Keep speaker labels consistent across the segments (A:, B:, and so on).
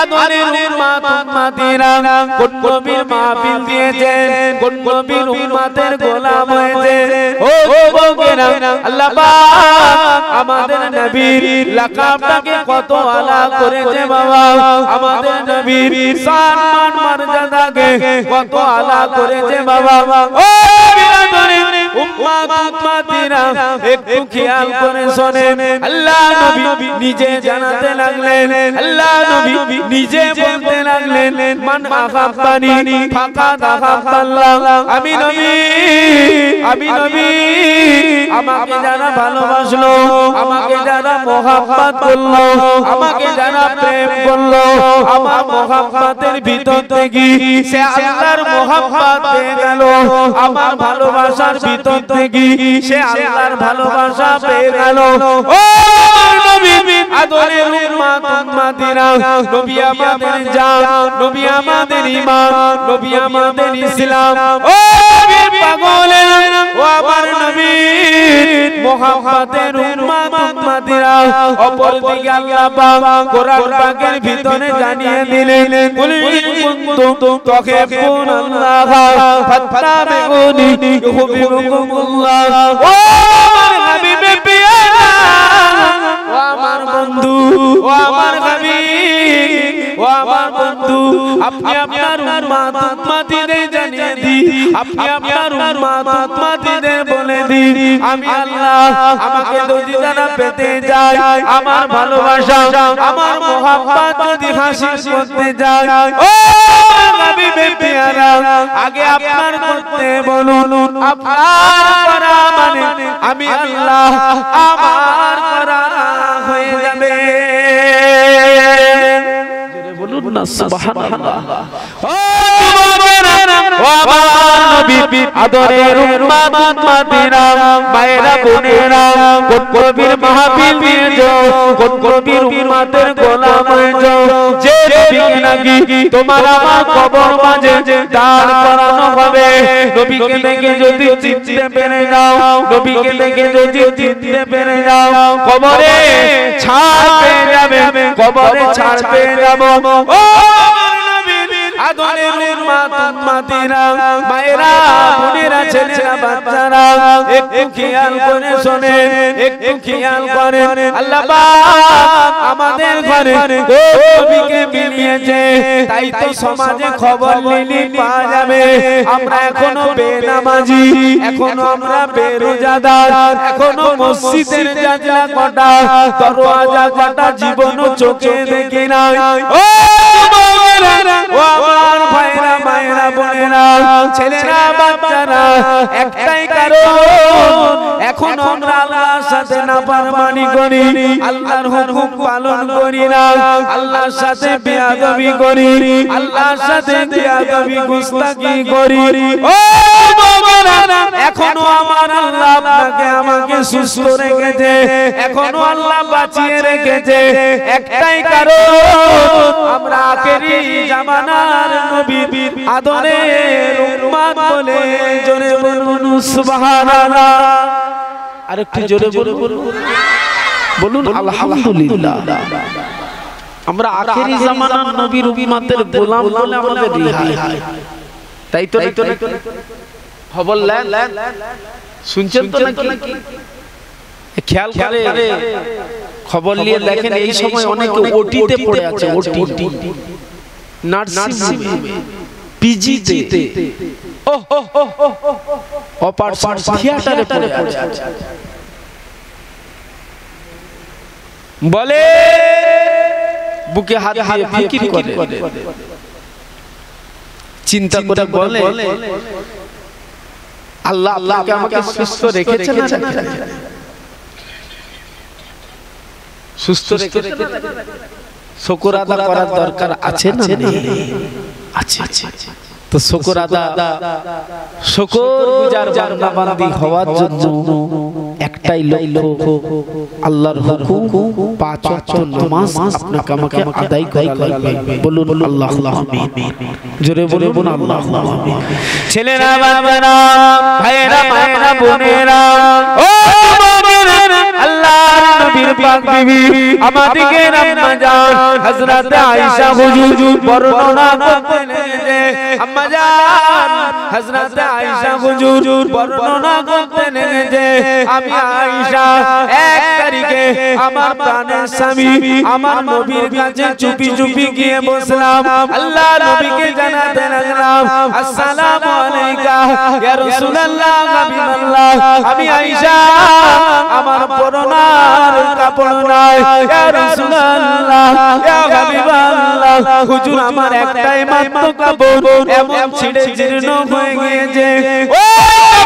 A: আদরের উম্মত উম্মতিরা কোন নবীর মাহফিল দিয়েছেন, কোন নবীর উম্মতের গোলাম হয়েছে। ও যুবকেরা, আল্লাহ পাক আমাদের নবীর লাকাবটাকে কত আলা করেছে বাবা, আমাদের নবীর সম্মান মর্যাদাকে কত আলা করেছে বাবা। ও বিরাদরের উম্মত উম্মতিরা একটু খেয়াল করে শোনেন, আল্লাহ নবী নিজে জানাতে লাগলেন, আল্লাহ নবী নিজে বলতে লাগলেন, মান আহাব্বানি ফাকাদ আহাব্বাল্লাহ। আমি নবী আমাকে যারা ভালোবাসলো, আমাকে যারা মোহাব্বত করলো, আমাকে যারা প্রেম করলো, আমার মোহাব্বতের ভিতর থেকে সে আল্লাহর মোহাব্বত পেয়ে গেল, আমার ভালোবাসার ভিতর থেকে সে আল্লাহর ভালোবাসা পেয়ে গেল। ও নবী আদরের উম্মত উম্মতিরা, নবী আমাদের জান, নবী আমাদের ঈমান, নবী আমাদের ইসলাম। ও পাগলেরা, ও আমার নবীর মোহাব্বতের উম্মত উম্মতিরা, অপরদিকে আল্লাহ পাক কোরআন পাকের ভিতরে জানিয়ে দিলেন, কুল ইন কুনতুম তুহিব্বুনাল্লাহ ফাত্তাবিউনি ইউহিব্বুকুমুল্লাহ। ও আমার হাবিবে পিয়ারা, ও আমার বন্ধু, ও আমার হাবিব, ও আমার বন্ধু, আপনি আপনার উম্মত উম্মতিদের জানিয়ে দিন, আপনি আপনার উম্মত উম্মতিদের বলে দিন, আমি আল্লাহ আমাকে যদি তারা পেতে যায়, আমার ভালোবাসা আমার মোহাব্বত যদি হাসিল করতে যায়, ও হাবিবে পিয়ারা, আগে আপনার করতে বলুন, আপনার করা মানে আমি আল্লাহ আমার করা হয়ে যাবে। বলুন না সুবহানাল্লাহ। ও যুবকেরা, ও আমার নবী আদরের উম্মত উম্মতিরা, মায়েরা বোনেরা, কোন নবীর মাহফিল দিয়েছো, কোন নবীর উম্মতের গোলাম হয়েছো, যে নবীকে নাকি তোমার আমার কবর মাঝে দাঁড় করানো হবে, নবীকে দেখে যদি চিনতে পেরে যাও, নবীকে দেখে যদি চিনতে পেরে যাও, কবরে ছাড় পেয়ে যাবে, কবরে ছাড় পেয়ে যাবো। ও আদরের উম্মত উম্মতিরা, মায়েরা বোনেরা, ছেলেরা বাচ্চারা, একটু খেয়াল করে শোনেন, একটু খেয়াল করেন, আল্লাহ পাক আমাদের ঘরে নবীকে মিলিয়েছে, তাই তো সমাজে খবর নিলে পাওয়া যাবে আমরা এখনো বেনামাজি, এখনো আমরা বেরোজাদার, এখনো মসজিদের জানলা কটা, দরওয়াজা কটা জীবনও চোখে দেখি না। ও ও আমার ভাইরা, মায়েরা, বোনেরা, ছেলেরা বাচ্চারা, একটাই কারণ, এখন আমরা আল্লাহর সাথে নাফরমানি করি, আল্লাহর হুকুম পালন করি না, আল্লাহর সাথে বেয়াদবি করি, আল্লাহর সাথে বেয়াদবি গুস্তাখি করি। ও বাবারা, এখনো আমার আল্লাহ আপনাকে আমাকে সুস্থ রেখেছে, এখনো আল্লাহ বাঁচিয়ে রেখেছে, একটাই কারণ, আমরা আখেরি জামানার নবীর আদরের উম্মত বলে জোরে বলুন সুবহানাল্লাহ। আরেকটু জোরে বলুন আলহামদুলিল্লাহ। আমরা আখেরি জামানার নবীর উম্মতের গোলাম বলে আমাদের রিহাই, তাই তো খবর নেন, শুনছেন তো নাকি? খেয়াল করে খবর নিয়ে দেখেন, এই সময় অনেকে ওটিতে পড়ে আছে, ওটি নার্সিং পিজিতে, অপারেশন থিয়েটারে পড়ে আছে, বলে বুকে হাত দিয়ে ফিকির করে, চিন্তা করে বলে আল্লাহ আল্লাহকে আমাকে সুস্থ রেখেছেন না, সুস্থ রেখে শুকর আদা করার দরকার আছে না? আছে। তো শুকর আদা, শুকর গুজার বান্দা বান্দি হওয়ার জন্য একটাই লক্ষ্য, আল্লাহর হুকুম 5 ওয়াক্ত নামাজ আপনাকে আমাকে আদায় করা লাগবে। বলুন আল্লাহু আমিন, জোরে বলুন আল্লাহু আমিন। ছেলেরা বাবারা, ভাইরা মায়েরা বোনেরা, ও বাবারা, আল্লাহর নবীর পাক বিবি আমাদের আম্মা জান হযরত আয়েশা হুজুর বর্ণনা করতেন যে আম্মা জান হযরত আয়েশা হুজুর বর্ণনা করতেন যে আমি আয়েশা 1 তারিখে আমার প্রাণের স্বামী আমার নবীর কাছে চুপি চুপি গিয়ে বসলাম আল্লাহ নবীকে জানাতে লাগলাম আসসালামু আলাইকা ইয়া রাসূলুল্লাহ হাবিবাল্লাহ আমি আয়েশা আমার পরনার কাপড় নাই ইয়া রাসূলুল্লাহ ইয়া হাবিবাল্লাহ হুজুর আমার একটাই মাত্র কাপড় এমন ছিঁড়ে জীর্ণ হয়ে গিয়েছে ও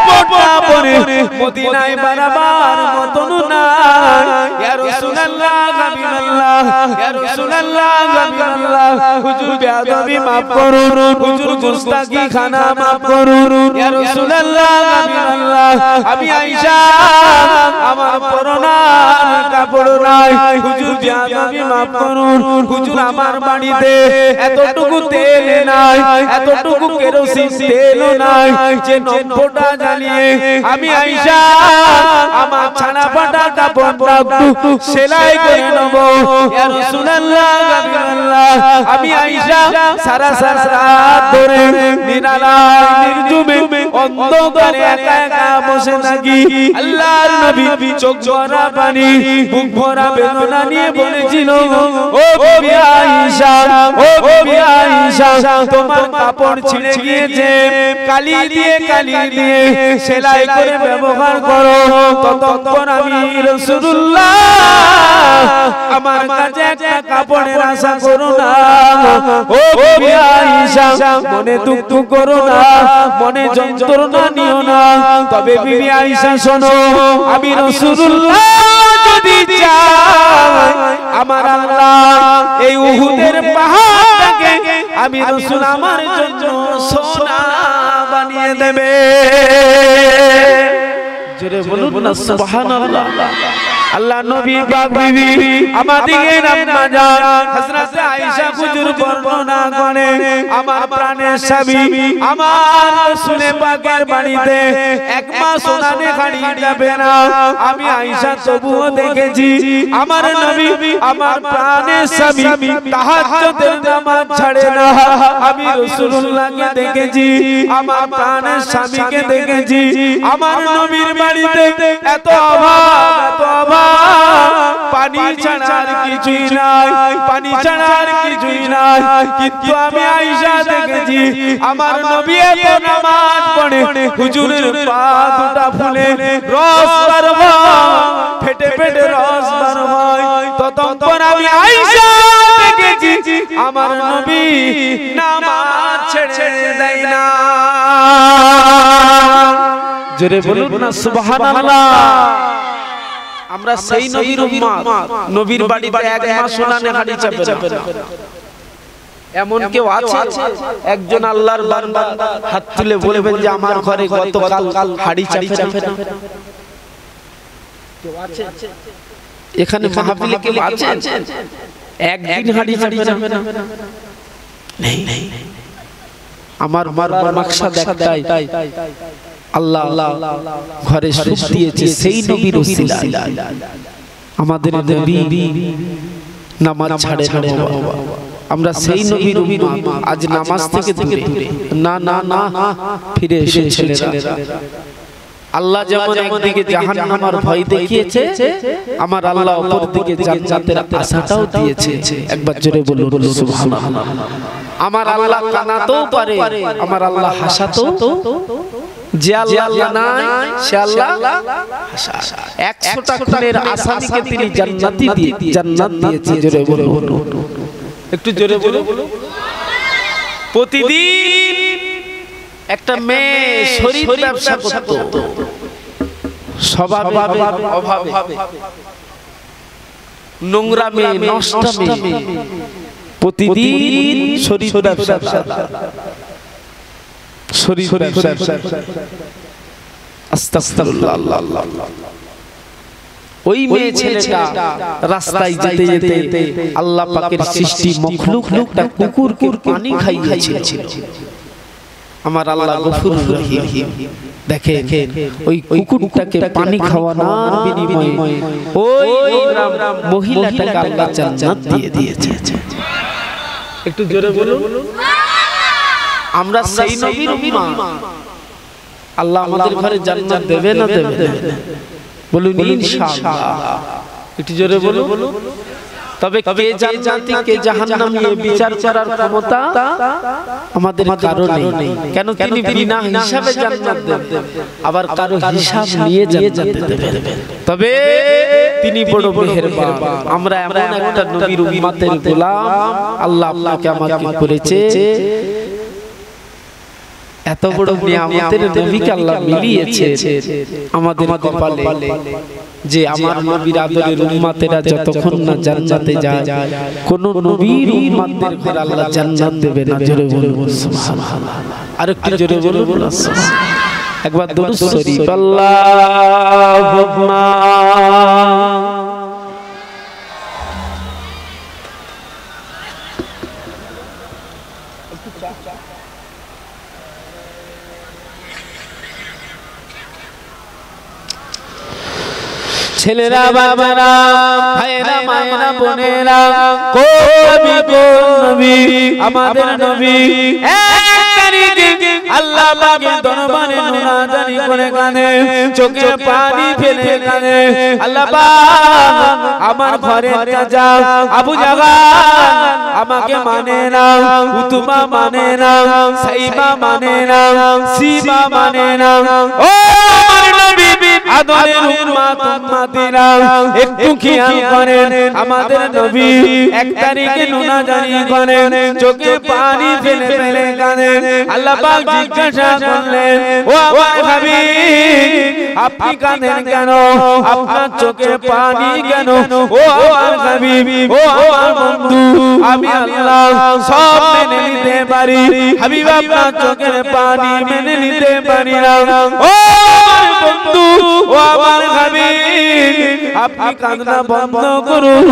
A: কাপড়টা পরে মদিনায় বারবার মতন নাই ইয়া রাসূলুল্লাহ হাবিবাল্লাহ ইয়া রাসূলুল্লাহ হাবিবাল্লাহ হুজুর বেয়াদবি maaf করুন হুজুর গুস্তাখি খানা maaf করুন ইয়া রাসূলুল্লাহ হাবিবাল্লাহ আমি আয়েশা আমার পরনার কাপড় নাই হুজুর বেয়াদবি maaf করুন হুজুর আমার বাড়িতে এতটুকু তেল নাই এতটুকু কেরোসিন তেল নাই যে নম্বরটা জ্বালিয়ে আমি আয়েশা আমার ছানা ফাটা কাপড়টা একটু সেলাই করে নেব ইয়া রাসূলুল্লাহ হাবিবাল্লাহ আমি আয়েশা সারা রাত ধরে নিরালায় নির্জুমে অন্ধকারে একা একা বসে থাকি আল্লাহর নবী চোখ ভরা পানি বুক ভরা বেদনা নিয়ে বলেছিল ও বিবি আয়েশা ও বিবি আয়েশা তোমার কাপড় ছিঁড়ে গিয়েছে কালি দিয়ে সেলাই করে ব্যবহার করো ততক্ষণ আমি রাসূলুল্লাহ আমার কাছে একটা কাপড়ের আশা করো না ও বিবি আয়েশা মনে দুঃখ করো না মনে যন্ত্রণা নিও না তবে বিবি আয়েশা শোনো আমি রাসূলুল্লাহ যদি চাই আমার আল্লাহ এই উহুদের পাহাড়টাকে আমি রাসূল আমার জন্য সোনা বানিয়ে দেবে জোরে বলুন না সুবহানাল্লাহ আল্লাহ নবী পাক বিবি আমাদের আম্মা জান হযরত আয়েশা হুজুর বর্ণনা করে আমার প্রাণের স্বামী আমার রাসূল পাকের বাড়িতে 1 মাস ওনানে খাড়ি যাবে না আমি আয়েশা তবুও দেখেছি আমার নবী আমার প্রাণের স্বামী তাহাজ্জুদের নামাজ ছাড়ে না আমি রাসূলুল্লাহকে দেখেছি আমার প্রাণের স্বামীকে দেখেছি আমার নবীর বাড়িতে এত অভাব পানি ছাড়ার কিছুই নাই পানি ছাড়ার কিছুই নাই কিন্তু আমি আয়েশা দেখেছি আমার নবী এত নামাজ পড়ে হুজুরের পা দুটা ফুলে রস বার হয় ফেটে ফেটে রস বার হয় ততক্ষণ আমি আয়েশা দেখেছি আমার নবী নামাজ ছেড়ে দেয় না জোরে বলুন না সুবহানাল্লাহ আমরা সেই নবীর উম্মত নবীর বাড়িতে 1 মাস ওনানে হাড়ি চাপে না এমন কেউ আছে একজন আল্লাহর বান্দা হাত তুলে বলবেন যে আমার ঘরে গতকাল হাড়ি চাপে না কেউ আছে এখানে মাহফিলে কেউ আছে একদিন হাড়ি চাপে না নেই আমার মাকসাদ একটাই আল্লাহ ঘরে সুখ দিয়েছে সেই নবীর ওসিলায় আমাদের নবী নামাজ ছাড়ে না আমরা সেই নবীর আজ নামাজ থেকে দূরে না না না ফিরে এসেছিলেন আল্লাহ যেমন একদিকে জাহান্নামের ভয় দেখিয়েছে আমার আল্লাহ অপর দিকে জান্নাতের আশাটাও দিয়েছে একবার জোরে বলুন সুবহানাল্লাহ আমার আল্লাহ কানাতেও পারে আমার আল্লাহ হাসাতেও যে আল্লাহ নাই সে আল্লাহ হাসা 100টা খুনের আসামিকে তিনি জান্নাত দিয়েছে জোরে বলুন একটু জোরে বলুন প্রতিদিন একটা মেয়ে শরীর ব্যবসা করত স্বভাবে অভাবে নোংরা মেয়ে নষ্ট মেয়ে প্রতিদিন শরীর ব্যবসা শরীর ব্যবসা আস্তাগফিরুল্লাহ আল্লাহ ওই মেয়ে ছেলেটা রাস্তায় যেতে যেতে আল্লাহ পাকের সৃষ্টি মখলুকটা কুকুরকে পানি খাইয়েছিল আমার আল্লাহ গফুরুর রহিম। দেখেন ওই কুকুরটাকে পানি খাওয়ানোর বিনিময়ে ওই মহিলাটাকে আল্লাহ জান্নাত দিয়ে দিয়েছে। একটু জোরে বলুন। আমরা সেই নবীর উম্মত, আল্লাহ আমাদের ঘরে জান্নাত দেবে না দেবে? বলুন ইনশাআল্লাহ। একটু জোরে বলুন। তবে কে জান্নাতি কে জাহান্নামী এই বিচার করার ক্ষমতা আমাদের কারো নেই। কেন তিনি বিনা হিসাবে জান্নাত দেবেন, আবার কারো হিসাব নিয়ে জান্নাত দেবেন। তবে তিনি বড় মেহেরবান। আমরা এমন একটা নবীর উম্মতের গোলাম, আল্লাহ আপনাকে আমাকে করেছে। এত বড় নিয়ামতের নবীকে আল্লাহ মিলিয়েছে আমাদের কপালে, যে আমার নবীর আদরের উম্মতেরা যতক্ষণ না জান্নাতে যায়, কোন নবীর উম্মতদের ঘরে আল্লাহ জান্নাত দেবে না। জোরে বলুন সুবহানাল্লাহ। আরেকটু জোরে বলুন একবার দুরূদ শরীফ। আল্লাহুম্মা ছেলেরা বাবারা ভাইরা মায়েরা বোনেরা, কোন নবী আমাদের নবী এক তারিখে আল্লাহ পাকের দরবারে মুনাজাত করে কাঁদে, চোখে পানি ফেলে কাঁদে। আল্লাহ পাক আমার ঘরের চাচা আবু জাহাল আমাকে মানে না, উতবা মানে না, সাইবা মানে না, সিবা মানে না। ও আমার নবী আদরের উম্মত উম্মতিরা একটু খেয়াল করেন, আমাদের নবী এক তারিখে মুনাজাত করেন, চোখে পানি ফেলে ফেলে কাঁদেন। আল্লাহ পাক জিজ্ঞাসা করলেন, ও আমার হাবিব আপনি কাঁদেন কেন? আপনার চোখে পানি কেন? ও আমার হাবিব, ও আমার বন্ধু, আমি আল্লাহ সব মেনে নিতে পারি, হাবিব আপনার চোখের পানি মেনে নিতে পারি না। ও আমার বন্ধু, ও আমার হাবিব আপনি কান্না বন্ধ করুন,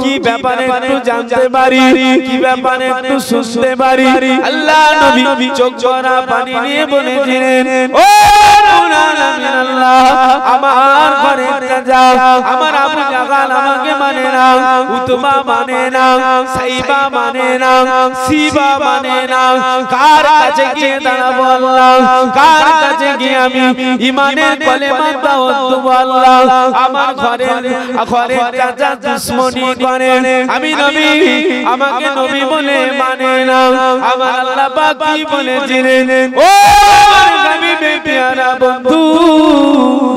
A: কি ব্যাপারে একটু জানতে পারি, কি ব্যাপারে একটু শুনতে পারি। আল্লাহ নবী চোখ ভরা পানি নিয়ে বলেছিলেন, ও আল্লাহ আমার ঘরে যাও, আমার আবু জাহাল আমাকে মানে না, উতবা মানে না, সাইবা মানে না, সিবা মানে না। কার কাছে গিয়ে দাঁড়াবো আল্লাহ? কার কাছে গিয়ে আমি ঈমানের কলেমা দাওয়াত দেবো আল্লাহ? আমার ঘরের চাচা দুশমনি করে, আমি নবী আমাকে নবী বলে মানে না। আমার আল্লাহ পাক কি বলেছিলেন, ও আমার হাবিবে প্যারা বন্ধু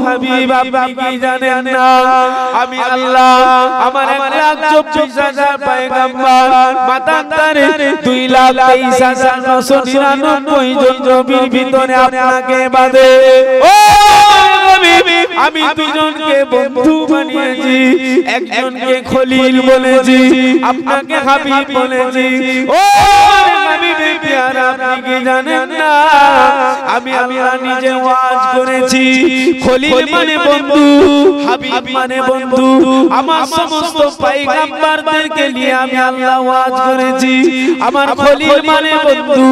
A: হাবিব আপনি কি জানেন না, আমি আল্লাহ আমার 1,24,000 পয়গম্বর মাতান্তরে 2,23,999 জন নবীর ভিতরে আপনাকে বাদে ও আমি দুজনকে বন্ধু বানিয়েছি, একজনকে খলিল বলেছি, আপনাকে হাবিব বলেছি। ও হাবিবে প্যারা আপনি কি জানেন না, আমি আল্লাহ নিজে ওয়াজ করেছি, খলিল মানে বন্ধু, হাবিব মানে বন্ধু। আমার সমস্ত পয়গম্বরদেরকে নিয়ে আমি আল্লাহ ওয়াজ করেছি, আমার খলিল মানে বন্ধু,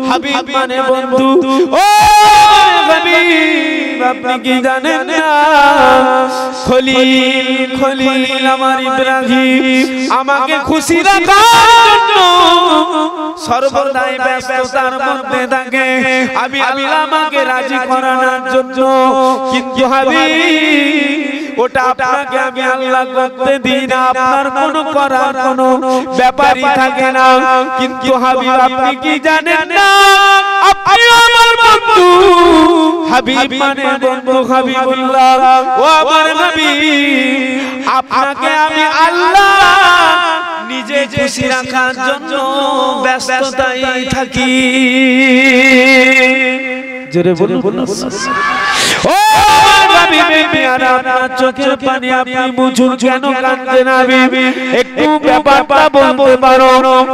A: হাবিব মানে বন্ধু। ও হাবিব আপনি কি জানেন না, খলিল আমার ইব্রাহিম আমাকে খুশি রাখার জন্য সর্বদাই ব্যস্ততার মধ্যে থাকে, আমি আল্লাহ আমাকে রাজি করানোর জন্য। কিন্তু হাবিব ওটা আপনাকে আমি আল্লাহ করতে দিই না, আপনার কোনো করার কোনো ব্যাপারই থাকে না। কিন্তু হাবিব আপনি কি জানেন না, আপনি আমার বন্ধু, হাবিব মানে বন্ধু, হাবিবুল্লাহ ও আমার হাবিব আপনাকে আমি আল্লাহ নিজে খুশি রাখার জন্য ব্যস্ততায় থাকি। জোরে বলুন ও হাবিবে প্যারা আপনার চোখের পানি আপনি মুছুন, কেন কাঁদছেন হাবিব? একটু ব্যাপারটা বলতে পারো,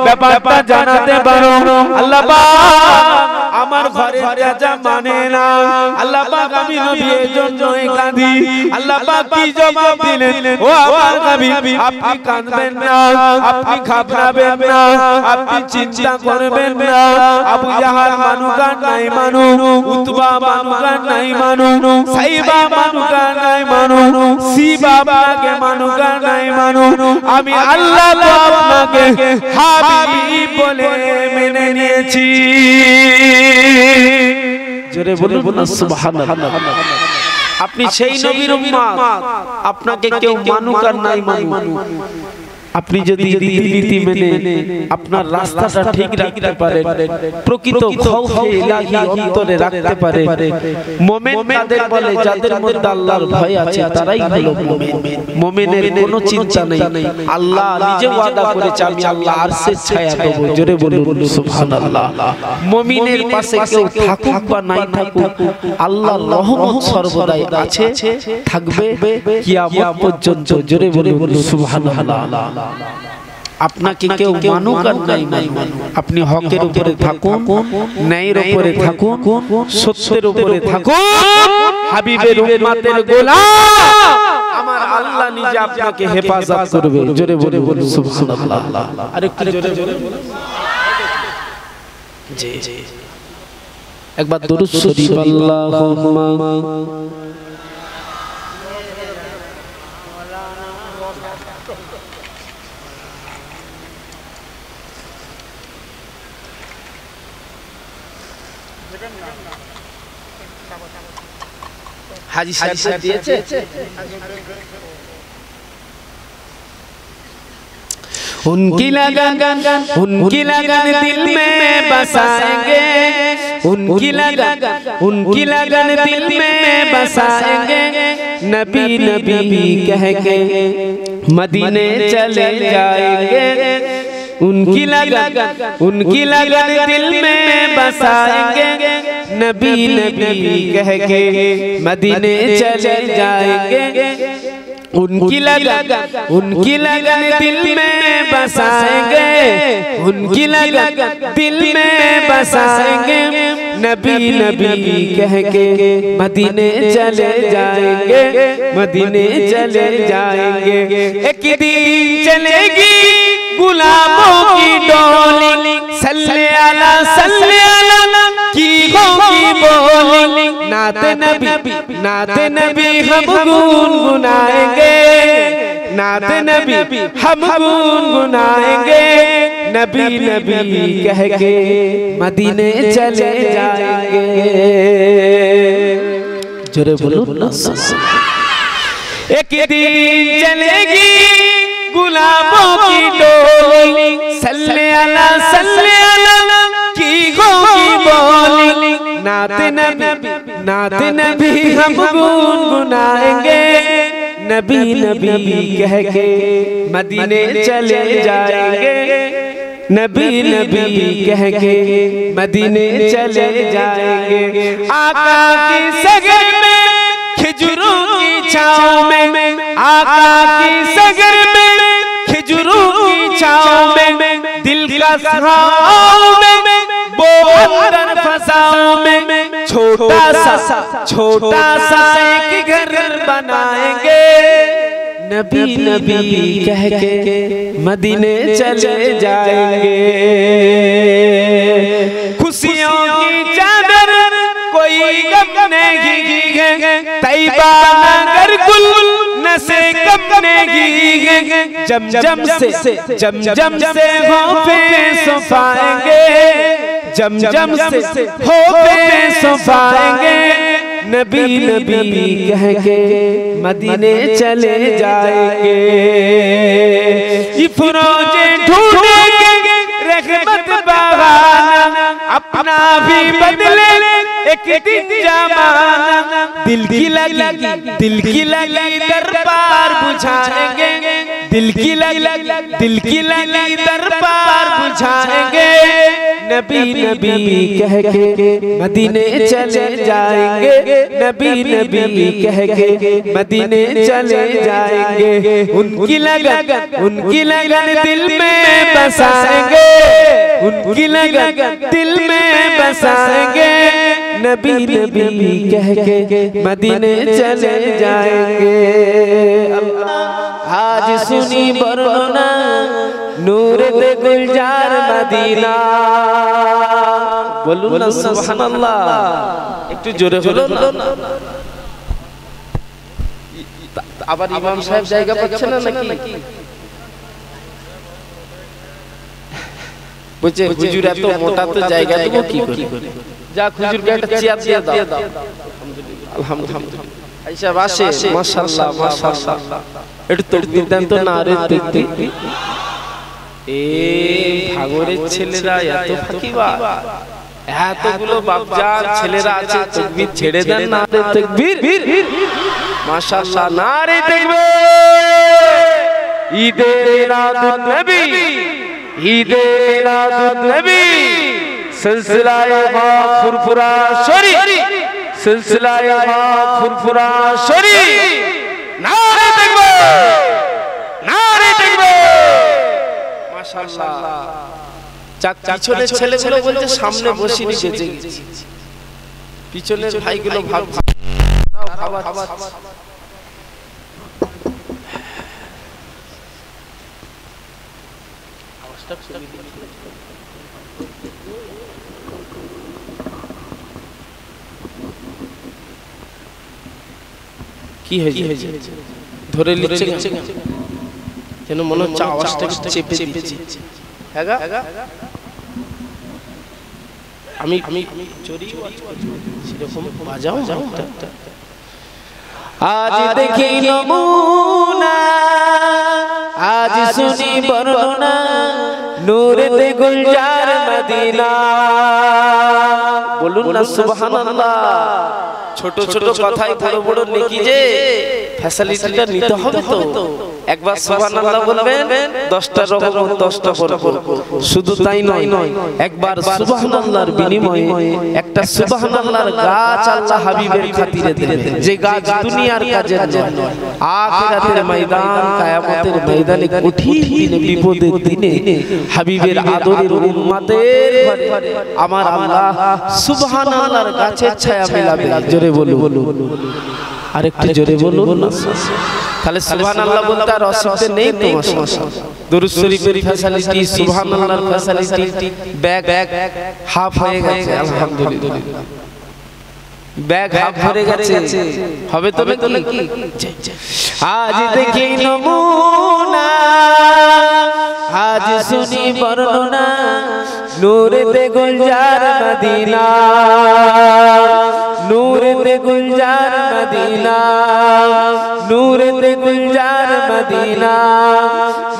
A: ব্যাপারটা জানাতে পারো। আল্লাহ পাক আমার ঘরের রাজা মানে না। আল্লাহ পাক আমি নবী এর জন্য কাঁদি। আল্লাহ পাক কি জবাব দিলেন? ও আমার নবী আপনি কাঁদবেন না, আপনি ঘাবড়াবেন না, আপনি চিন্তা করবেন না। আবু জাহাল মানুক আর নাই মানু, উতবা মানুক আর নাই মানু, সাইবা মানুক আর নাই মানু, সিবা আপনাকে মানুক আর নাই মানু। আমি আল্লাহ তো আপনাকে হাবিব বলে মেনে নিয়েছি। জোরে বলুন না সুবহানাল্লাহ। আপনি সেই নবীর উম্মত, আপনাকে কেউ মানুক আর নাই মানু। আপনি যদি রীতি মেনে আপনার রাস্তাটা ঠিক রাখতে পারেন, প্রকৃত খাউফে ইলাহি অন্তরে রাখতে পারেন, মুমিন তাদের বলে যাদের মধ্যে আল্লাহর ভয় আছে তারাই হলো মুমিন। মুমিনের কোনো চিন্তা নেই, আল্লাহ নিজে ওয়াদা করেছে আমি আল্লাহ আরশের ছায়া দেব। জোরে বলুন সুবহানাল্লাহ। মুমিনের পাশে কেউ থাকুক বা নাই থাকুক, আল্লাহর রহমত সর্বদাই আছে, থাকবে কিয়ামত পর্যন্ত। জোরে বলুন সুবহানাল্লাহ। আপনাকে কেউ মানুক আর নাই মানুক, আপনি হকের উপরে থাকুন, ন্যায়ের উপরে থাকুন, সত্যের উপরে থাকুন, হাবিবের উম্মতের গোলাম, আমার আল্লাহ নিজে আপনাকে হেফাজত করবে। জোরে বলুন সুবহানাল্লাহ। আরেকটু জোরে জোরে জি জি একবার দুরূদ শরীফ আল্লাহুম্মা हाजी साहब दिए उनकी लगन दिल में बसाएंगे, उनकी लगन दिल में बसाएंगे, नबी नबी कह के मदीने चले जाएंगे। उनकी लगन दिल में बसाएंगे, नबी नबी कह के मदीने चले जाएंगे। उनकी लगन दिल में बसाएंगे, उनकी लगन दिल में बसाएंगे, नबी नबी कह के मदीने चले जाएंगे, मदीने चले जाएंगे। एक दिन चलेगी गुलामों की डोली, सल्ले अला की होगी बोली, नाते नबी हम गुनगुनाएंगे, नाते नबी हम गुनगुनाएंगे, नबी नबी कह के मदीने चले जाएंगे। जोरे बोलो ना। एक दिन चलेगी गुलामों की डोली, सल्ले अला की होगी बोली, नाते नबी हम गुनगुनाएंगे, नबी नबी कह के मदीने चले जाएंगे, नबी नबी कह के मदीने चले जाएंगे। आका की सगर में खिजूरों की छाँव में, आका की सगर में खिजूरों की छाँव में, दिल का छाँव में वो अंदर फसाओ में, छोटा सा एक घर बनाएंगे, नबी नबी कह के मदीने चले जाएंगे। खुशियों की चादर कोई गम नहीं है, तैयबा नगर गुल नसे कम नहीं है, जम जम से होठे सुफाएंगे, जम से होठे सुफाएंगे, नबी नबी कह के मदीने चले जाएंगे। इफरोजे ढूंढेंगे रहमत बहाना, अपना भी बदले एक दिन जमाना, दिल की लगी दरबार बुझाएंगे, दिल की लगी दरबार बुझाएंगे, नबी नबी कह के मदीने चले जाएंगे, नबी नबी कह के मदीने चले जाएंगे। उनकी लगन दिल में बसाएंगे, उनकी लगन दिल में बसाएंगे, नबी नबी कह के मदीने चले जाएंगे। आज सुनी बरना नूर दे गुलजार मदीना, बोलूं ना सुबहानाल्लाह, একটু জোরে বলুন না। আবার ইমাম সাহেব জায়গা পাচ্ছে না নাকি? বুঝে হুজুর এত মোটা তো জায়গা দেব কি করে? যা হুজুরকে একটা চেয়ার দিয়ে দাও। আলহামদুলিল্লাহ। আয়েশা বাসে মাশাআল্লাহ মাশাআল্লাহ। একটু তাকবীর দেন তো, নারে তাকবীর। এ ভাগরের ছেলেরা এত ফাঁকিবাজ, এতগুলো বাপজান ছেলেরা আছে, তাকবীর ছেড়ে দেন, নারে তাকবীর। মাশাআল্লাহ, নারে তাকবীর। ঈদে মিলাদুন নবী, ঈদে মিলাদুন নবী, সিলসিলায়ে মা ফুরফুরা শরী, সিলসিলায়ে মা ফুরফুরা শরী। নারে তাকবীর, নারে তাকবীর। মাশাআল্লাহ। পিছনের ছেলেগুলো বলতে সামনে বসিনি বেঁচে গেছি, পিছনের ভাইগুলো ভাবছে কি হয়েছে, ধরে নিচ্ছে যেন মনে হচ্ছে আওয়াজটা চেপে দিচ্ছে। আমি চোরি সেরকম বাজাও যাও। আজ দেখি নমুনা, আজ শুনি বর্ণনা, নূরেতে গুলজার মদিনা, বলুন না সুবহানাল্লাহ। ছোট ছোট কথাই বড় বড় নেকি, যে ফ্যাসিলিটিটা নিতে হবে তো। একবার সুবহানাল্লাহ বলবেন, 10টা রহমত 10টা বরকত। শুধু তাই নয়, একবার সুবহানাল্লাহর বিনিময়ে একটা সুবহানাল্লাহর গাছ আল্লাহ হাবিবের খাতিরে দিলেন, যে গাছ দুনিয়ার কাজের জন্য, আখিরাতের ময়দান, কিয়ামতের ময়দানে কঠিন দিনে, বিপদের দিনে হাবিবের আদরের উম্মতের ঘরে আমার আল্লাহ সুবহানাল্লাহর গাছের ছায়া মেলাবে। জোরে বলুন, আরেকটু জোরে বলুন না। তাহলে সুবহানাল্লাহ বলতে আর অসুবিধা নেই তো। দরুদ শরীফের ফ্যাসিলিটি, সুবহানাল্লাহর ফ্যাসিলিটি, ব্যাগ হাফ হয়ে গেছে আলহামদুলিল্লাহ, ব্যাগ হাফ হয়ে গেছে, হবে তো নাকি? আজ দেখি নমুনা, আজ শুনি বর্ণনা, নূরেতে গুলজার মদিনা, নূরেতে গুলজার মদিনা, নূরেতে গুলজার মদিনা।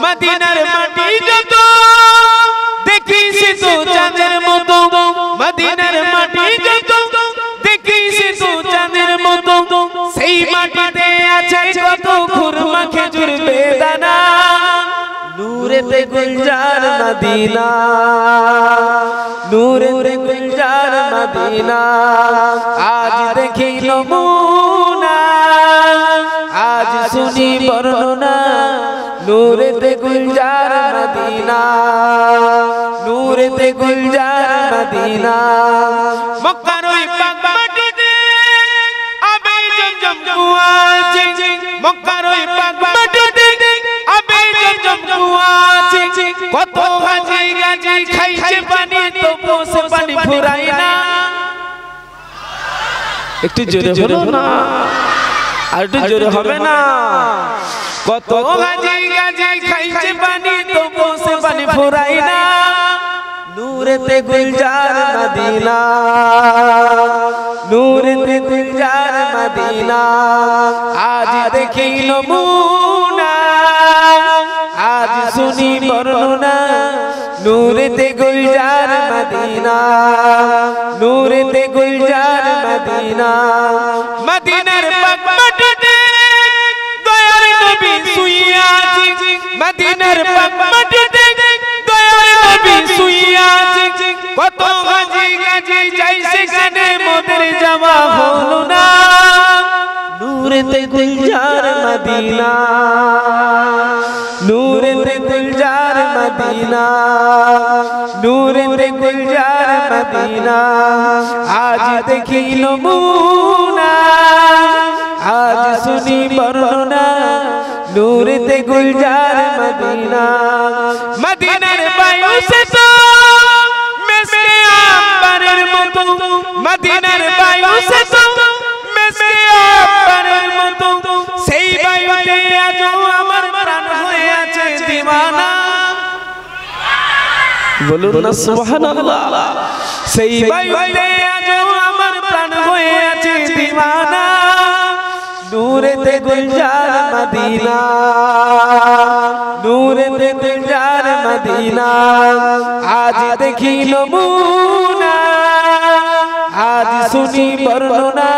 A: মদিনার মাটি যত দেখি সে তো চাঁদের মতো, মদিনার মাটি যত দেখি সে তো চাঁদের মতো, সেই মাটিতে আছে কত খুরমা খেজুর বেদানা, নূরেতে গুলজার মদিনা, নূরেতে গুলজার মদিনা। আজ দেখি নমুনা, আজ শুনি বর্ণনা, নূরেতে গুলজার মদিনা, নূরেতে গুলজার মদিনা। মক্কার ওই পাক মাটিতে আবে জমজম কুয়া আছে, মক্কার ওই পাক মাটিতে আবে জমজম কুয়া আছে, কত হাজি গাজি খাইছে পানি, তো বসে পানি ফুরাই না। একটু জোরে বলো না, আর একটু জোরে হবে না? কত হাজি গাজি খাইছে পানি, তো বসে পানি ফুরাই না, নূরেতে গুলজার মদিনা, নূরেতে গুলজার মদিনা। আজ দেখি নমুনা, আজ শুনি বর্ণনা, নূরেতে গুলজার মদিনা, নূরেতে গুলজার মদিনা। মদিনার পাক মাটিতে দয়ার নবী শুইয়া আছে, মদিনার পাক মাটিতে দয়ার নবী শুইয়া আছে, কত হাজি গাজি যাই সেখানে মোদের যাওয়া হলো না, নূরেতে গুলজার মদিনা, নূরেতে গুলজার মদিনা। मदीना नूरे ते गुलजार मदीना आज देखी नमूना आज सुनी बरना नूरे ते गुलजार मदीना मदीनार बायु से तो मिस्के आंबरेर मतो मदीनार बायु से तो मिस्के आंबरेर मतो सेई बायुते आजो आमार प्राण हये आछे दीवाना बोलुन ना सुबहानाल्लाह सेई बायुते आजो आमार प्राण हये आछे दीवाना नूरे ते गुलजार मदीना नूरे ते गुलजार मदीना आज देखी नमूना आज सुनी बरना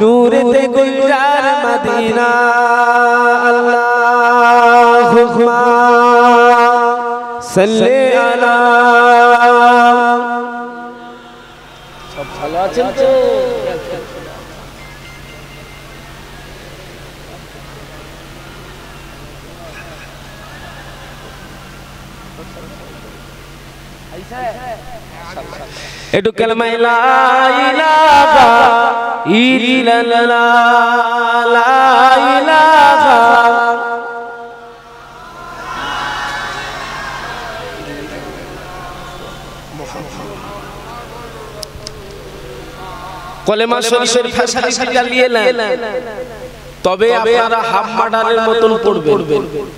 A: नूरे ते गुलजार मदीना अल्लाहुम्मा सल्ले अला सब ভালো আছেন তো एटू कलमा ला इलाहा इल्लल्लाह ला इलाहा कलेमा शरीफের ফ্যাসালিটি চালিয়ে নেন তবে আপনারা হাফ মার্ডারের মতন পড়বেন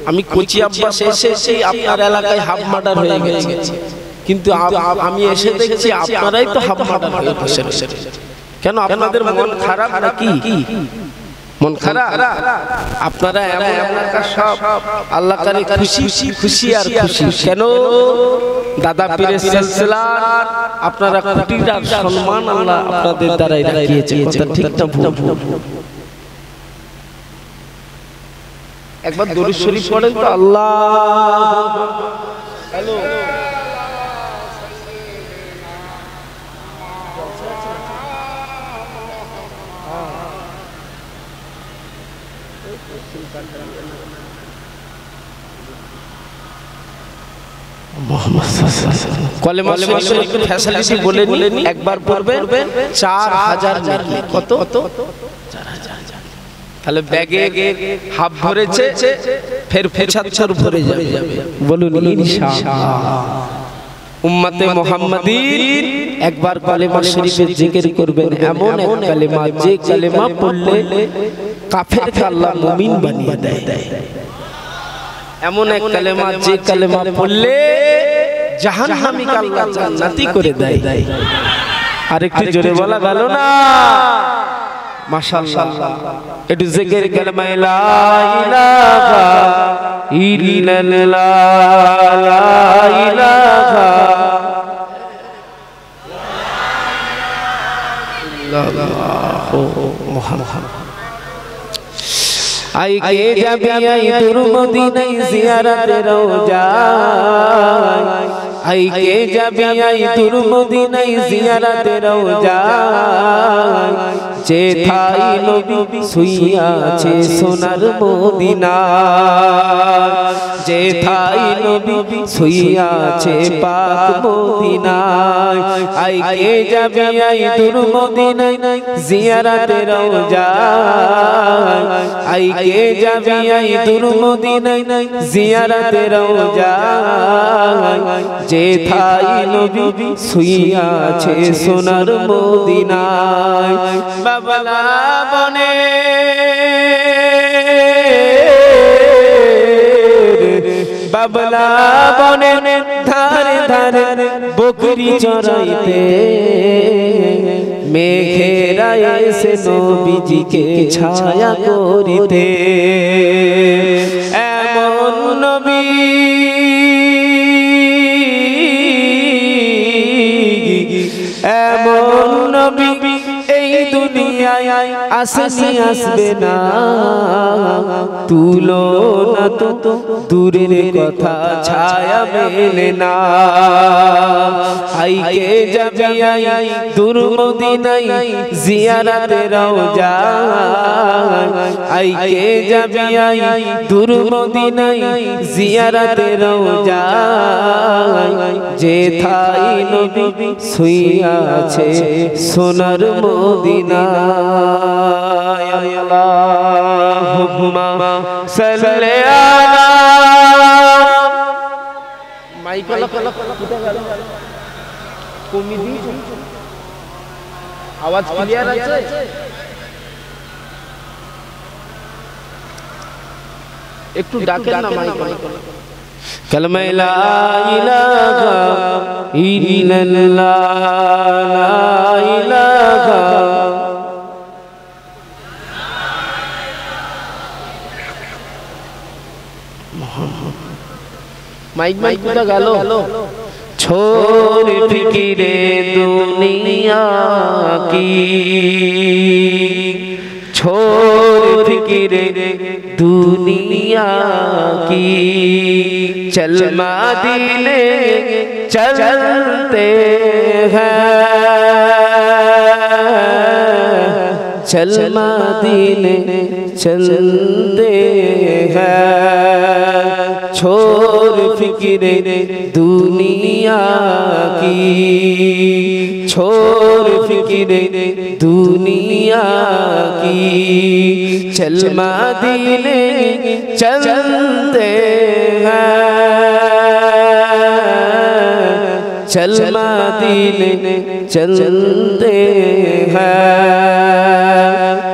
A: আমি কোচি আব্বাস এসেছি আপনার এলাকায় হাফ মার্ডার হয়ে গেছে কিন্তু আমি এসে দেখছি আপনারাই তো হাফ মার্ডার হয়ে বসে কেন আপনাদের মন খারাপ নাকি মন খারাপ আপনারা এমন এলাকার সব আল্লাহ কারে খুশি খুশি আর খুশি কেন দাদা পীরের সিলসিলা আপনারা কোটিটার সম্মান আল্লাহ আপনাদের দ্বারাই রাখিয়েছে কথা ঠিক না ভুল একবার দরুদ শরীফ পড়েন তো আল্লাহ হ্যালো কলেমা শরীফের ফ্যাসিলিটি বলে নিন একবার পড়বেন 4000 নেকি কত 4000 তাহলে ব্যাগে হাফ ভরেছে ফের 75 ভরে যাবে বলুন ইনশাআল্লাহ উম্মতে মুহাম্মাদির একবার কলেমা শরীফের জিকির করবেন এমন এক কলেমা যে কলেমা পড়লে কাফেরকে আল্লাহ মুমিন বানিয়ে দেয় এমন এক কলেমা যে কলেমা পড়লে জাহান্নামীকে আল্লাহ জান্নাতি করে দেয় আরেকটু জোরে বলা ভালো না মাশাআল্লাহ একটু জিকির কলেমা লা ইলাহা ইল্লাল্লাহ লা ইলাহা ইল্লাল্লাহু মুহাম্মাদ आई के जब आई तुर मदीना जियारत रोजा आई के जब आई तुर मदीना जियारत रोजा जे थाई नबी सुइया छे सोनार मदीना जे थाई नबी सुइया छे पाक मदीना आई के जब आई तुर मदीना जियारत रोजा आई के जाबी आई तुर मदीना जियारत रोजा जे थाई नबी सुइया छे सोनार मदीना बाबला बने बाबला बने धारे धारे बकरी चराइते मेघेरा ऐसे नबीजी के छाया करिते एमन नबी एमन नबी এই দুনিয়ায় আসনি আসবে না তুলনা তো দূরের কথা ছায়া মেলে না আইকে যাবি আই দূর মদিনায় জিয়ারতে রওজা আইকে যাবি আই দূর মদিনায় জিয়ারতে রওজা যেথায় নবী শুইয়া আছে সোনার মদিনায় আল্লাহুম্মা সাল্লি আলা মাইকলা কমিটি আওয়াজ ক্লিয়ার আছে একটু ডাকেন না মাইকলা কালমা লা ইলাহা ইল্লাল্লাহ লা ইলাহা माइक माइक पूरा गालो छोड़ फिकिरे दुनिया की छोड़ फिकिरे दुनिया की चल मदीने चलते हैं चल मदीने चलते हैं छोड़ फिक्रे दुनिया की छोड़ फिक्रे दुनिया की चल मदीने चलते हैं चल मदीने चलते हैं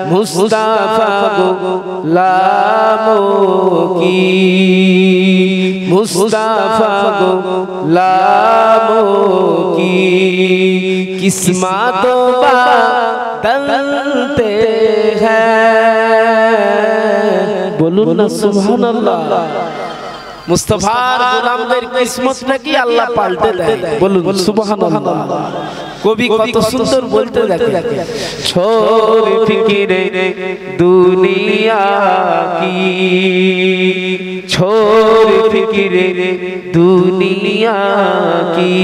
A: मुस्तफा गुलामों की मुस्तफा गुलामों की किस्मतों बदलते हैं बोलूं ना सुभान अल्लाह मुस्तफार गुलामদের কিসমতটাকে আল্লাহ পাল্টে দেয় বলুন সুবহানাল্লাহ কবি কত সুন্দর বলতে দেখে छोड़ फिक्रे दुनिया की छोड़ फिक्रे दुनिया की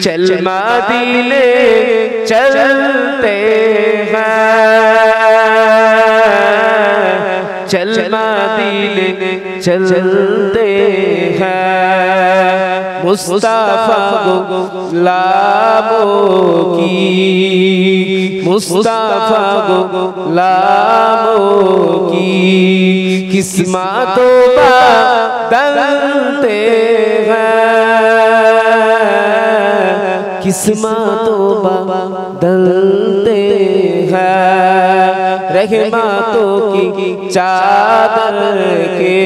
A: चल मदीने चलते हैं चल मदीने चलते हैं मुस्तफा गुलामों की मुस्तफा गुलामों की किस्मतों बदलते हैं किस्मतों बदलते हैं रहमतों की चादर के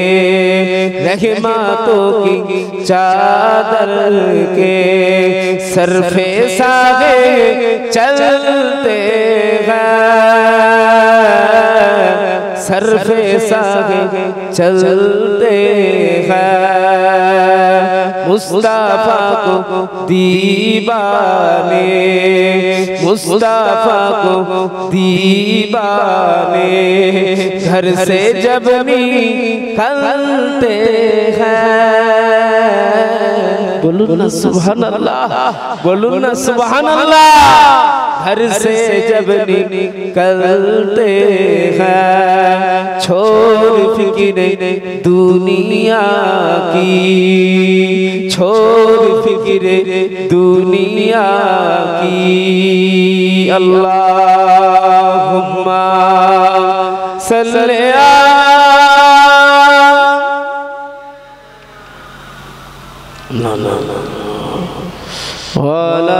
A: रहमतों की चादर के सरफे सागे चलते हैं सरफे सागे चलते हैं मुस्तफा को दीवाने मुस्तफा को दीवाने घर से जब निकलते हैं बोलूं ना सुभान अल्लाह बोलूं ना सुभान अल्लाह घर से जब निकलते हैं छोड़ फिक्रे दुनिया की छोड़ फिक्रे दुनिया की अल्लाहुम्मा सल्ली वाला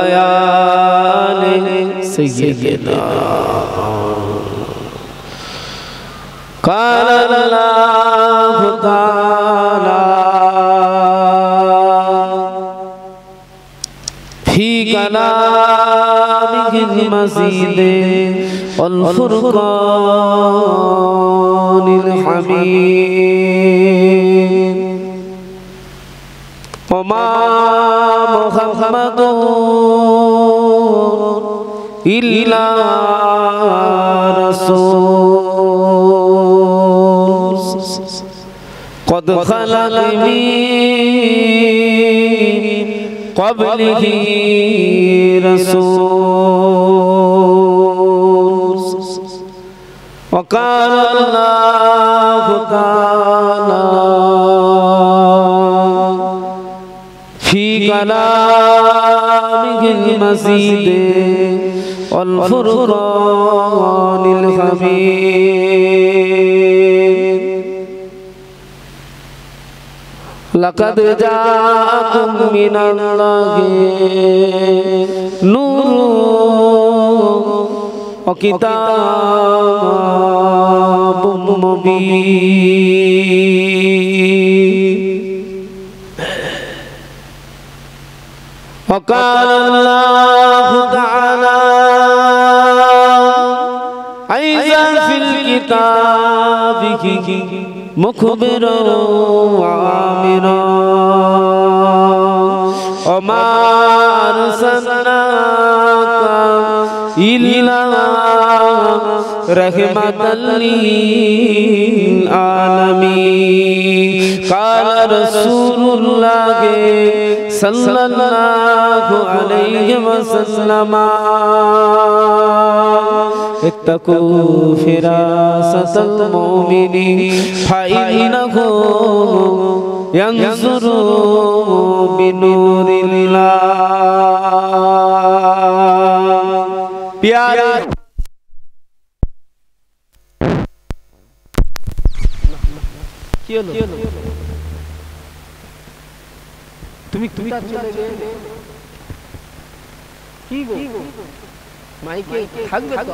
A: आले सय्यदना क़ाल अल्लाहु ताला फी कलामिहिल मजीद वल फुरक़ानिल हमीद वमा मुहम्मदुन इल्ला রাসূল قد خلق من قبله رسول وقال الله تعالى في كلامه المجيد والفرقان الحميد لقد جاءكم من الله نور وكتاب مبين وقال الله تعالى أيضا في الكتاب مخبرا وآمرا وما أرسلناك إلا رحمة للعالمين قال رسول الله صلى الله عليه وسلم اتقوا فراسة المؤمن فإنه ينظر بنور الله प्यारे তুমি তুমি কি গো মাইকে থাকবে তো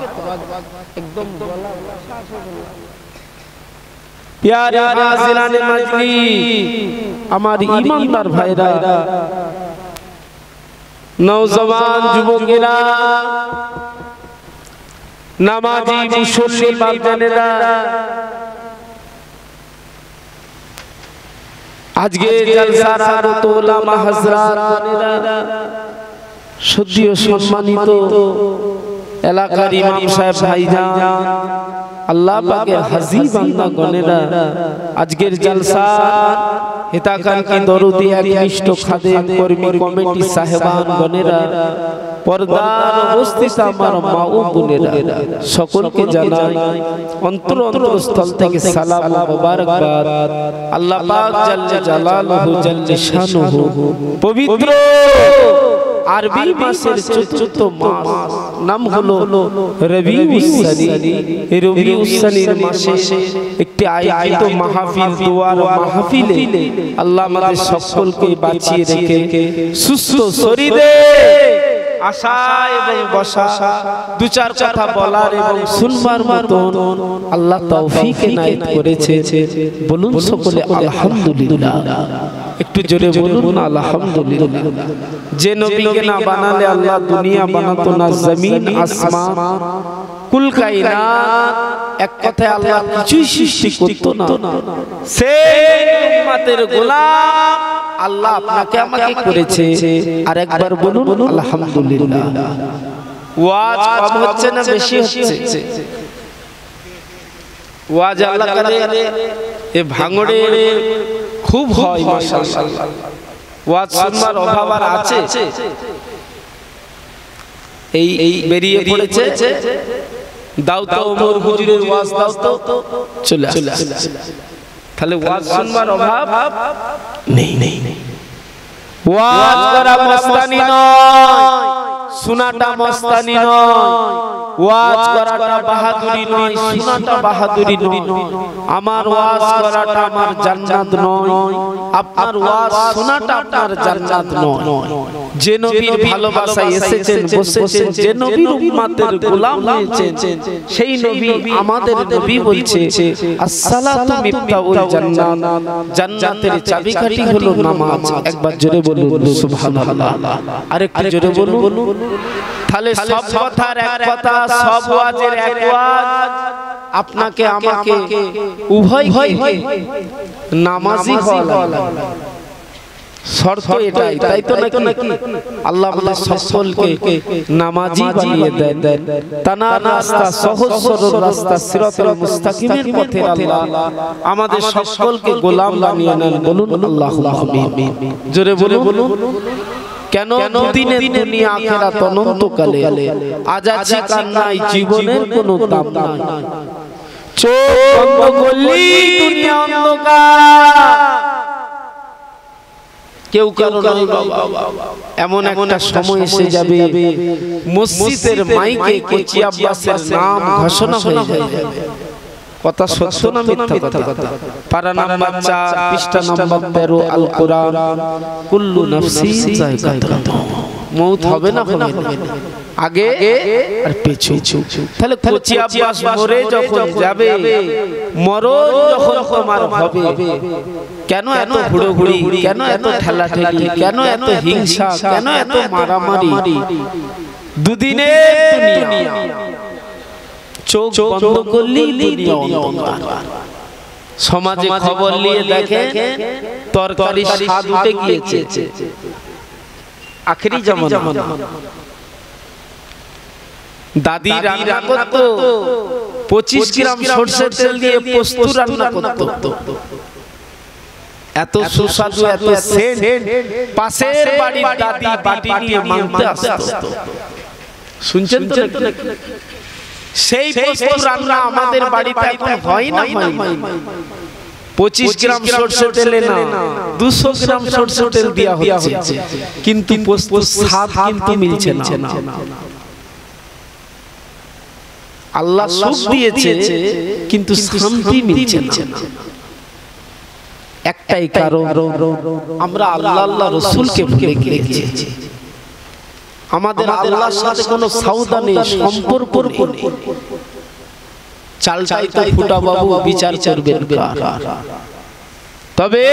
A: একদম গলা শ্বাস হবে না प्यारे हाजिरान मजलिस আমার ঈমানদার ভাইরা नौजवान যুবকেরা নামাজি মুসল্লি বাপজানেরা আজকে জলসার আগত উলামা হযরতরা সদীয় সম্মানিত এলাকার ইমাম সাহেব ভাইজান আল্লাহ পাকের হাজী বান্দা গণেরা আজকের জলসা হিতাকান কি দরুদি একনিষ্ঠ খাদেম কর্মী কমিটি সাহেবান গণেরা পর্দার উপস্থিত আমার মা ও বোনেরা সকলকে জানাই অন্তরস্থল থেকে সালাম ও মোবারকবাদ আল্লাহ পাক জাল্লে জালালুহু জাল্লে শানুহু পবিত্র আরবি মাসের চতুর্থ মাস নাম হলো রবিউস সানি এই রবিউস সানির মাসে একটি আয়োজিত মাহফিল দোয়ার মাহফিলে আল্লাহ আমাদের সকলকে বাঁচিয়ে রেখে সুস্থ শরীরে আশা এবং বসা দু চার কথা বলার এবং শুনবার মতো আল্লাহ তৌফিক এনায়েত করেছে বলুন সকলে আলহামদুলিল্লাহ একটু জোরে বলুন আলহামদুলিল্লাহ যে নবীকে না বানালে আল্লাহ দুনিয়া বানাতো না জমিন আসমান কুল কায়নাত এক কথায় আল্লাহ কিছুই সৃষ্টি করতো না সেই উম্মতের গোলাম আল্লাহ আপনাকে আমাকে করেছে আর একবার বলুন আলহামদুলিল্লাহ ওয়াজ কম হচ্ছে না বেশি হচ্ছে ওয়াজ আল্লাহ করে এ ভাঙড়ে খুব হয় মাশাআল্লাহ ওয়াজ শুনবার অভাব আর আছে এই বেরিয়ে পড়েছে দাও তো ওমর হুজুরের ওয়াজ দাও তো চলে তাহলে ওয়াজ শুনবার অভাব নেই ওয়াজ করা মস্তানি নয় শোনাটা মস্তানি নয় ওয়াজ করাটা বাহাদুরি নয় শোনাটা বাহাদুরি নয় আমার ওয়াজ করাটা আমার জান্নাত নয় আপনার ওয়াজ শোনাটা আপনার জান্নাত নয় যে নবীর ভালোবাসায় এসেছেন বসেছেন যে নবীর উম্মতের গোলাম হয়েছেন সেই নবী আমাদের নবী বলছে আসসালাতু মিফতাহুল জান্নাত জান্নাতের চাবিকাঠি হলো নামাজ একবার জোরে বলুন সুবহানাল্লাহ আরেকটু জোরে বলুন তাহলে সব কথার এক কথা সব ওয়াজের এক ওয়াজ আপনাকে আমাকে উভয় নামাজি হওয়া লাগবে শর্ত এটাই, তাই তো নাকি? আল্লাহ আমাদের সকলকে নামাজি বানিয়ে দেন। তানা রাস্তা, সহজ সরল রাস্তা, সিরাতুল মুস্তাকিমের পথে আল্লাহ আমাদের সকলকে গোলাম বানিয়ে নেন। বলুন আল্লাহুম্মা আমিন। জোরে বলুন। কেন? দুদিনে দুনিয়া আখিরাত অনন্তকালে, আজ আছে কাল নাই, জীবনের কোনো দাম নাই। চোখ বন্ধ করলি দুনিয়া অন্ধকার, কেউ কারো নাই বাবা। এমন একটা সময় এসে যাবে মসজিদের মাইকে কোচি আব্বাসের নাম ঘোষণা হয়ে যাবে। কথা সত্য না মিথ্যা কথা? পারা নাম্বার 4 পৃষ্ঠা নাম্বার 13 আল কোরআন, কুল্লু নাফসিন যায়কাতুল মউত। হবে না হবে আগে আর পিছু। তাহলে কোচি আব্বাস মরে যখন যাবে, মরণ যখন তোমার হবে, কেন এত হুড়োহুড়ি, কেন এত ঠেলাঠেলি, কেন এত হিংসা, কেন এত মারামারি? দুদিনে দুনিয়া, চোখ বন্ধ করলি দুনিয়া অন্ধকার। সমাজে খবর নিয়ে দেখে তরকারি স্বাদ উঠে গিয়েছে, আখেরি জামানা। দাদি রান্না করত 25 গ্রাম সরষের তেল দিয়ে পোস্ত রান্না করত, এত সুস্বাদু, এত সেন্ট। পাশের বাড়ির দাদি বাটি নিয়ে মাংতে আসতো। শুনছেন তো? সেই পোস্ত রান্না আমাদের বাড়িতে এখন হয় না। 25 গ্রাম সরষের তেলে না, 200 গ্রাম সরষের তেল দেয়া হচ্ছে, কিন্তু পোস্ত স্বাদ কিন্তু মিলছে না। আল্লাহ সুখ দিয়েছে কিন্তু শান্তি মিলছে না। একটাই কারণ, আমরা আল্লাহ রাসূলকে ভুলে গিয়েছি। আমাদের আল্লাহর সাথে কোনো সওদা নেই, সম্পর্ক নেই। চালটাই তো ফুটা বাবু বিচার করবেন কার? তবে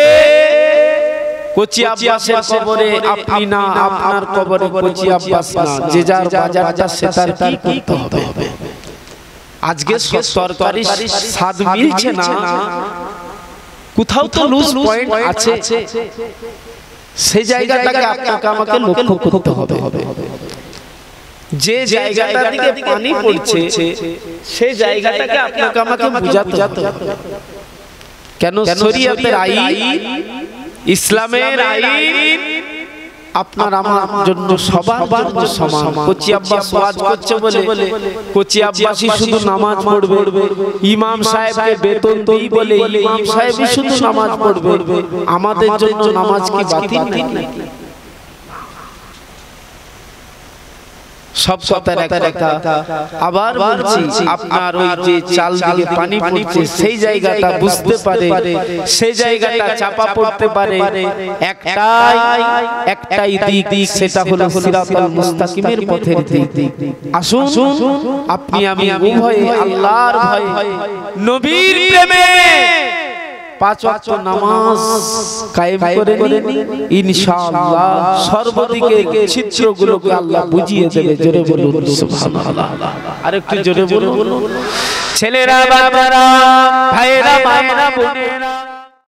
A: কোচি আব্বাসের কবরে আপনি না, আপনার কবরে কোচি আব্বাস না, যে যার বাজারটা সে তার কি করতে হবে। আজকে তরকারি স্বাদ মিলছে না, কোথাও তো লুজ পয়েন্ট আছে, সেই জায়গাটাকে আপনাকে আমাকে লক্ষ্য করতে হবে। যে জায়গাটার দিকে পানি পড়ছে সেই জায়গাটাকে আপনাকে আমাকে বুঝাতে হবে। কেন? শরীয়তের আইন, ইসলামের আইন আপনার আমার জন্য সবার জন্য সমান। কোচি আব্বাস ওয়াজ করছে বলে কোচি আব্বাসী শুধু নামাজ পড়বে, ইমাম সাহেবকে বেতন দেই বলে ইমাম সাহেবই শুধু নামাজ পড়বে, আমাদের জন্য নামাজ কি বাতিল নাকি? সব কথার একটা। আবার বলছি, আপনার ওই যে চাল দিয়ে পানি পড়ছে সেই জায়গাটা বুঝতে পারে, সেই জায়গাটা চাপা পড়তে পারে, একটাই দিক, সেটা হলো সিরাতুল মুস্তাকিমের পথের দিক। আসুন আপনি আমি উভয়ে আল্লাহর ভয়ে, নবীর প্রেমে 5 ওয়াক্ত নামাজ কায়েম করে নিন, ইনশাআল্লাহ সর্বদিকে চিত্রগুলোকে আল্লাহ বুঝিয়ে দেবে। জোরে বলুন সুবহানাল্লাহ। আরেকটু জোরে বলুন। ছেলেরা, বাবারা, ভাইরা, মায়েরা, বোনেরা।